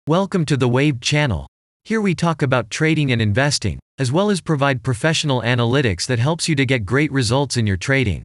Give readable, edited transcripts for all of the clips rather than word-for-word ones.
Welcome to the Waved channel. Here we talk about trading and investing, as well as provide professional analytics that helps you to get great results in your trading.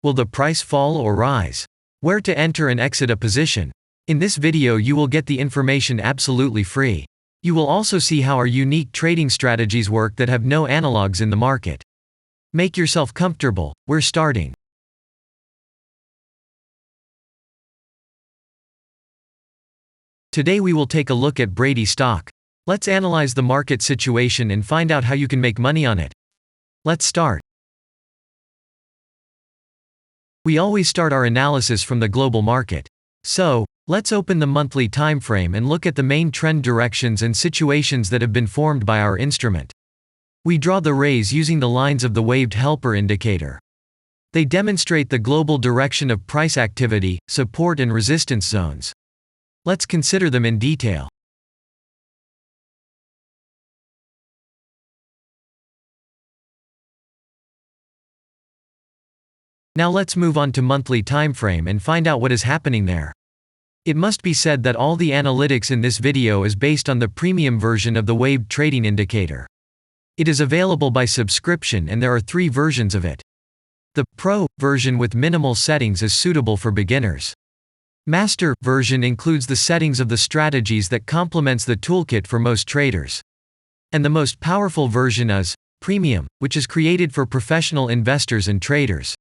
Will the price fall or rise? Where to enter and exit a position? In this video you will get the information absolutely free. You will also see how our unique trading strategies work that have no analogs in the market. Make yourself comfortable, we're starting. Today we will take a look at Brady stock. Let's analyze the market situation and find out how you can make money on it. Let's start. We always start our analysis from the global market. So, let's open the monthly time frame and look at the main trend directions and situations that have been formed by our instrument. We draw the rays using the lines of the waved helper indicator. They demonstrate the global direction of price activity, support and resistance zones. Let's consider them in detail. Now let's move on to monthly time frame and find out what is happening there. It must be said that all the analytics in this video is based on the premium version of the waved trading indicator. It is available by subscription and there are 3 versions of it. The Pro version with minimal settings is suitable for beginners. Master version includes the settings of the strategies that complements the toolkit for most traders. And the most powerful version is Premium, which is created for professional investors and traders.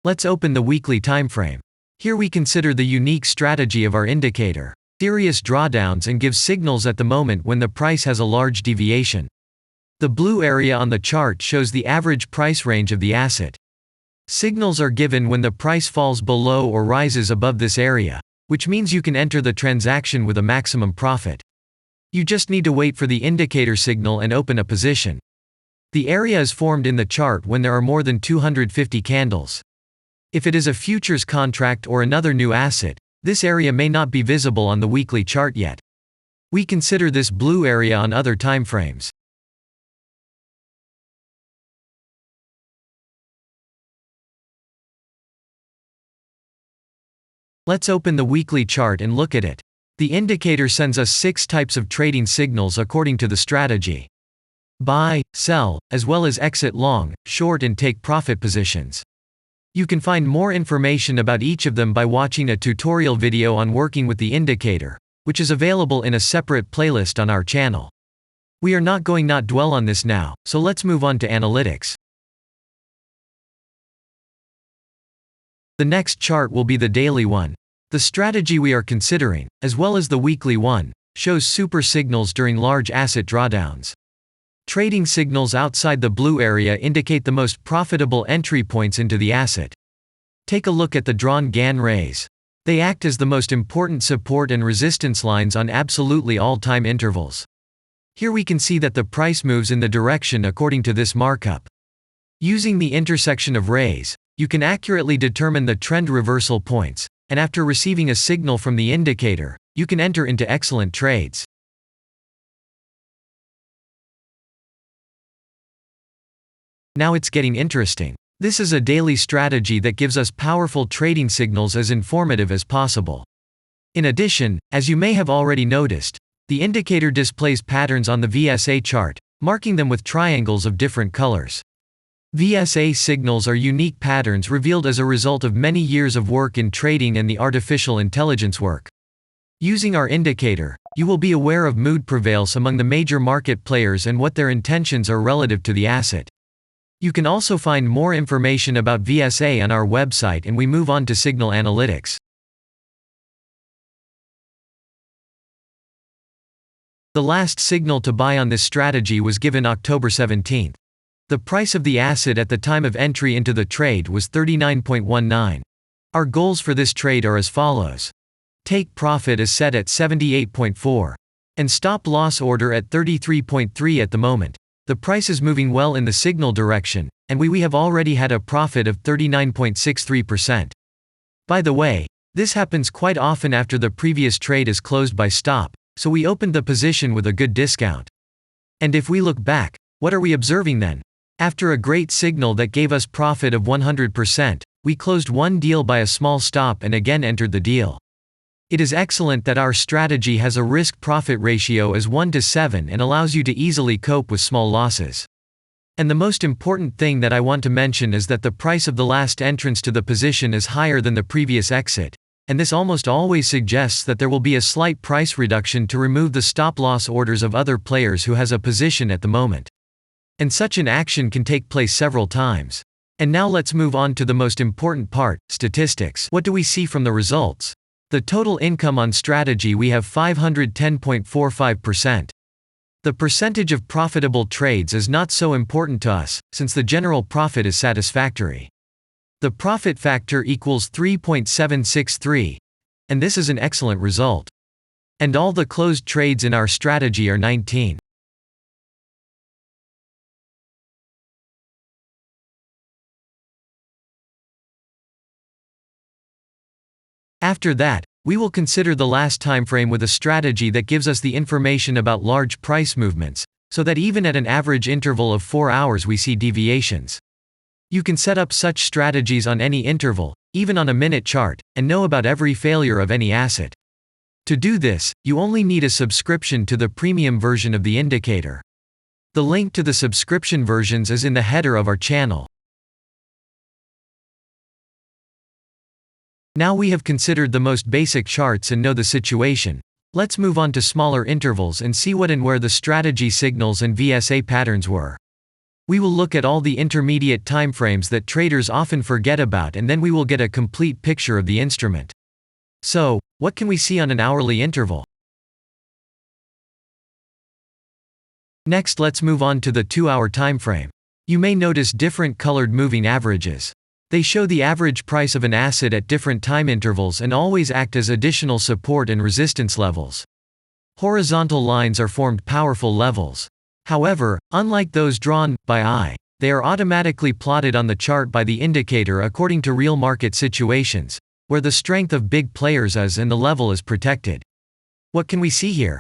Let's open the weekly time frame. Here we consider the unique strategy of our indicator. Serious drawdowns and gives signals at the moment when the price has a large deviation. The blue area on the chart shows the average price range of the asset. Signals are given when the price falls below or rises above this area, which means you can enter the transaction with a maximum profit. You just need to wait for the indicator signal and open a position. The area is formed in the chart when there are more than 250 candles. If it is a futures contract or another new asset, this area may not be visible on the weekly chart yet. We consider this blue area on other time frames. Let's open the weekly chart and look at it. The indicator sends us 6 types of trading signals according to the strategy. Buy, sell, as well as exit long, short and take profit positions. You can find more information about each of them by watching a tutorial video on working with the indicator, which is available in a separate playlist on our channel. We are not going to dwell on this now, so let's move on to analytics. The next chart will be the daily one. The strategy we are considering, as well as the weekly one, shows super signals during large asset drawdowns. Trading signals outside the blue area indicate the most profitable entry points into the asset. Take a look at the drawn Gann rays. They act as the most important support and resistance lines on absolutely all time intervals. Here we can see that the price moves in the direction according to this markup. Using the intersection of rays, you can accurately determine the trend reversal points, and after receiving a signal from the indicator, you can enter into excellent trades. Now it's getting interesting. This is a daily strategy that gives us powerful trading signals as informative as possible. In addition, as you may have already noticed, the indicator displays patterns on the VSA chart, marking them with triangles of different colors. VSA signals are unique patterns revealed as a result of many years of work in trading and the artificial intelligence work. Using our indicator, you will be aware of mood prevails among the major market players and what their intentions are relative to the asset. You can also find more information about VSA on our website, and we move on to signal analytics. The last signal to buy on this strategy was given October 17. The price of the asset at the time of entry into the trade was 39.19. Our goals for this trade are as follows. Take profit is set at 78.4. And stop loss order at 33.3 at the moment. The price is moving well in the signal direction, and we have already had a profit of 39.63%. By the way, this happens quite often after the previous trade is closed by stop, so we opened the position with a good discount. And if we look back, what are we observing then? After a great signal that gave us profit of 100%, we closed one deal by a small stop and again entered the deal. It is excellent that our strategy has a risk-profit ratio as 1 to 7 and allows you to easily cope with small losses. And the most important thing that I want to mention is that the price of the last entrance to the position is higher than the previous exit, and this almost always suggests that there will be a slight price reduction to remove the stop-loss orders of other players who has a position at the moment. And such an action can take place several times. And now let's move on to the most important part, statistics. What do we see from the results? The total income on strategy, we have 510.45%. The percentage of profitable trades is not so important to us, since the general profit is satisfactory. The profit factor equals 3.763, and this is an excellent result. And all the closed trades in our strategy are 19. After that, we will consider the last time frame with a strategy that gives us the information about large price movements, so that even at an average interval of 4 hours we see deviations. You can set up such strategies on any interval, even on a minute chart, and know about every failure of any asset. To do this, you only need a subscription to the premium version of the indicator. The link to the subscription versions is in the header of our channel. Now we have considered the most basic charts and know the situation. Let's move on to smaller intervals and see what and where the strategy signals and VSA patterns were. We will look at all the intermediate timeframes that traders often forget about, and then we will get a complete picture of the instrument. So, what can we see on an hourly interval? Next, let's move on to the 2-hour timeframe. You may notice different colored moving averages. They show the average price of an asset at different time intervals and always act as additional support and resistance levels. Horizontal lines are formed powerful levels. However, unlike those drawn by eye, they are automatically plotted on the chart by the indicator according to real market situations, where the strength of big players is and the level is protected. What can we see here?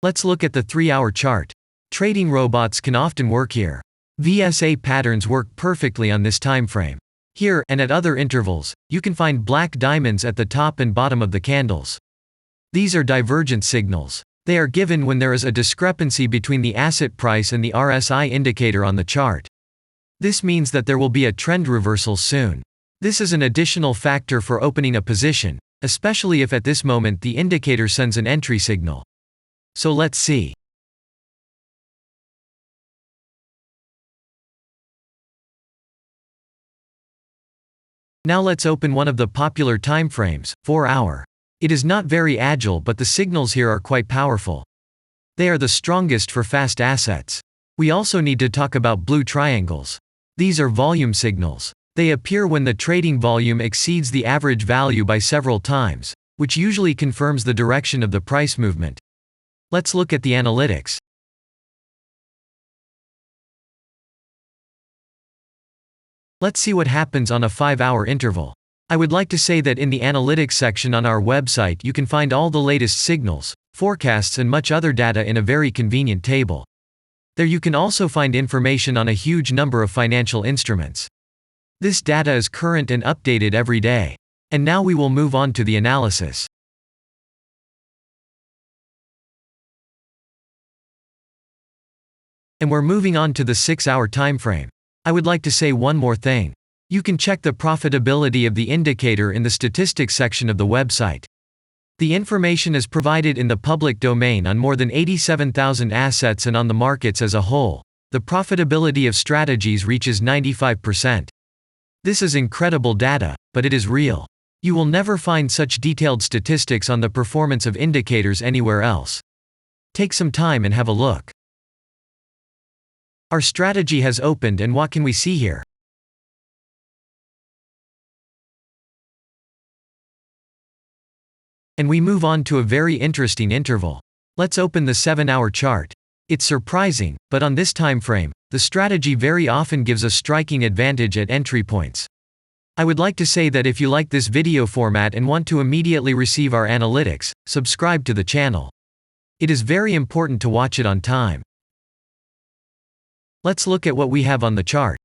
Let's look at the 3-hour chart. Trading robots can often work here. VSA patterns work perfectly on this time frame. Here, and at other intervals, you can find black diamonds at the top and bottom of the candles. These are divergent signals. They are given when there is a discrepancy between the asset price and the RSI indicator on the chart. This means that there will be a trend reversal soon. This is an additional factor for opening a position, especially if at this moment the indicator sends an entry signal. So let's see. Now let's open one of the popular timeframes, 4-hour. It is not very agile, but the signals here are quite powerful. They are the strongest for fast assets. We also need to talk about blue triangles. These are volume signals. They appear when the trading volume exceeds the average value by several times, which usually confirms the direction of the price movement. Let's look at the analytics. Let's see what happens on a 5-hour interval. I would like to say that in the analytics section on our website you can find all the latest signals, forecasts and much other data in a very convenient table. There you can also find information on a huge number of financial instruments. This data is current and updated every day. And now we will move on to the analysis. And we're moving on to the 6-hour timeframe. I would like to say one more thing. You can check the profitability of the indicator in the statistics section of the website. The information is provided in the public domain on more than 87,000 assets and on the markets as a whole. The profitability of strategies reaches 95%. This is incredible data, but it is real. You will never find such detailed statistics on the performance of indicators anywhere else. Take some time and have a look. Our strategy has opened, and what can we see here? And we move on to a very interesting interval. Let's open the 7-hour chart. It's surprising, but on this time frame, the strategy very often gives a striking advantage at entry points. I would like to say that if you like this video format and want to immediately receive our analytics, subscribe to the channel. It is very important to watch it on time. Let's look at what we have on the chart.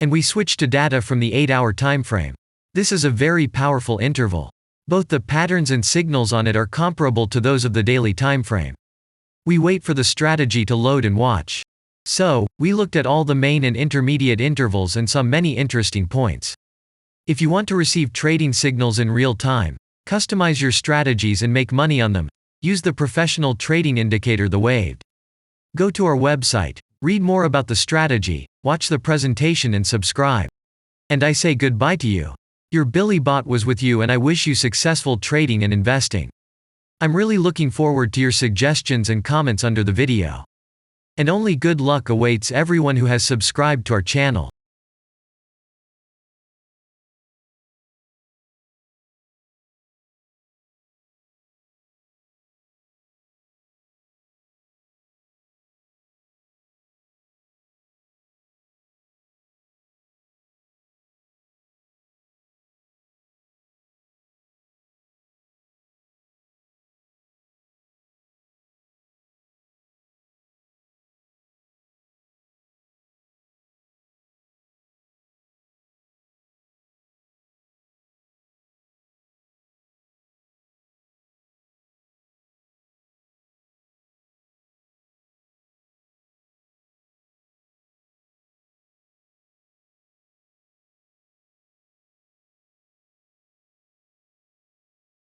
And we switched to data from the 8-hour timeframe. This is a very powerful interval. Both the patterns and signals on it are comparable to those of the daily timeframe. We wait for the strategy to load and watch. So, we looked at all the main and intermediate intervals and saw many interesting points. If you want to receive trading signals in real time, customize your strategies and make money on them, use the professional trading indicator, the waved. Go to our website, read more about the strategy, watch the presentation and subscribe. And I say goodbye to you. Your Billy Bot was with you, and I wish you successful trading and investing. I'm really looking forward to your suggestions and comments under the video. And only good luck awaits everyone who has subscribed to our channel.